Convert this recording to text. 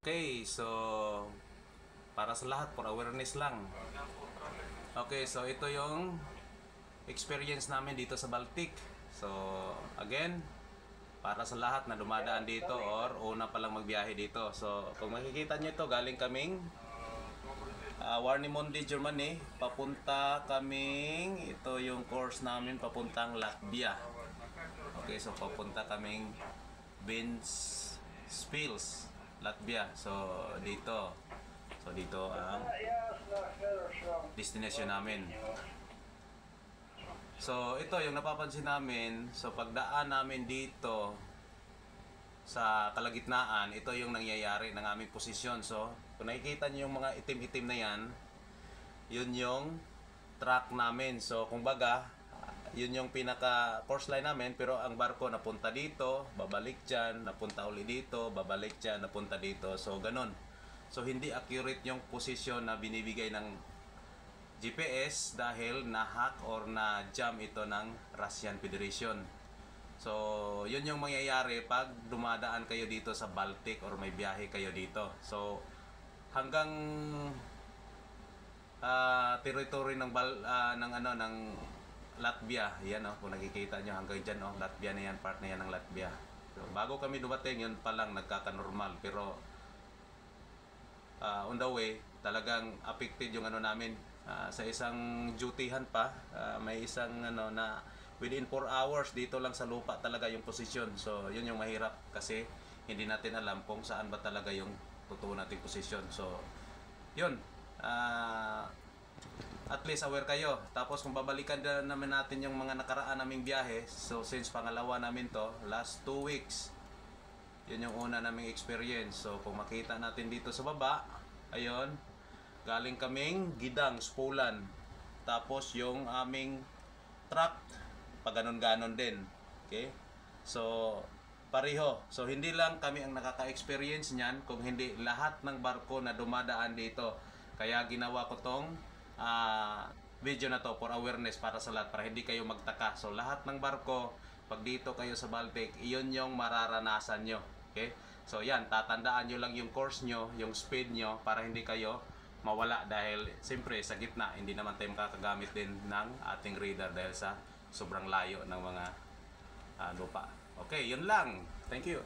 Okay, so para sa lahat, for awareness lang. Okay, so ito yung experience namin dito sa Baltic. So again, para sa lahat na dumadaan dito or una pa lang magbiyahe dito. So kung makikita nyo ito, galing kaming Warnemünde, Germany. Papunta kaming, ito yung course namin papuntang Latvia. Okay, so papunta kaming Ventspils, Latvia. So dito ang destination namin. So ito yung napapansin namin. So pagdaan namin dito sa kalagitnaan, ito yung nangyayari ng aming posisyon. So kung nakikita niyo yung mga itim-itim na yan, yun yung track namin. So kumbaga, yun yung pinaka course line namin, pero ang barko napunta dito, babalik dyan, napunta uli dito, babalik dyan, napunta dito. So ganun. So hindi accurate yung posisyon na binibigay ng GPS dahil na-hack or na-jam ito ng Russian Federation. So yun yung mangyayari pag dumadaan kayo dito sa Baltic or may biyahe kayo dito. So hanggang territory ng Latvia, yan kung nakikita nyo hanggang dyan, Latvia na yan, part na yan ng Latvia. So, bago kami dumating, yun pa lang nagkaka-normal, pero on the way, talagang affected yung namin. Sa isang dutyhan pa, may isang na within 4 hours dito lang sa lupa talaga yung posisyon. So yun yung mahirap kasi hindi natin alam kung saan ba talaga yung totoo nating posisyon. So yun, at least aware kayo. Tapos kung babalikan na naman natin yung mga nakaraan naming biyahe, so since pangalawa namin to, last 2 weeks, yun yung una naming experience. So kung makita natin dito sa baba, ayun, galing kaming Gdansk, Poland. Tapos yung aming truck, paganon-ganon din. Okay? So pareho. So hindi lang kami ang nakaka-experience niyan, kung hindi lahat ng barko na dumadaan dito. Kaya ginawa ko tong video na to for awareness para sa lahat, para hindi kayo magtaka. So lahat ng barko, pag dito kayo sa Baltic, iyon yung mararanasan nyo. Okay? So yan, tatandaan nyo lang yung course nyo, yung speed nyo, para hindi kayo mawala. Dahil siyempre sa gitna, hindi naman tayo makakagamit din ng ating radar dahil sa sobrang layo ng mga lupa. Okay, yun lang. Thank you.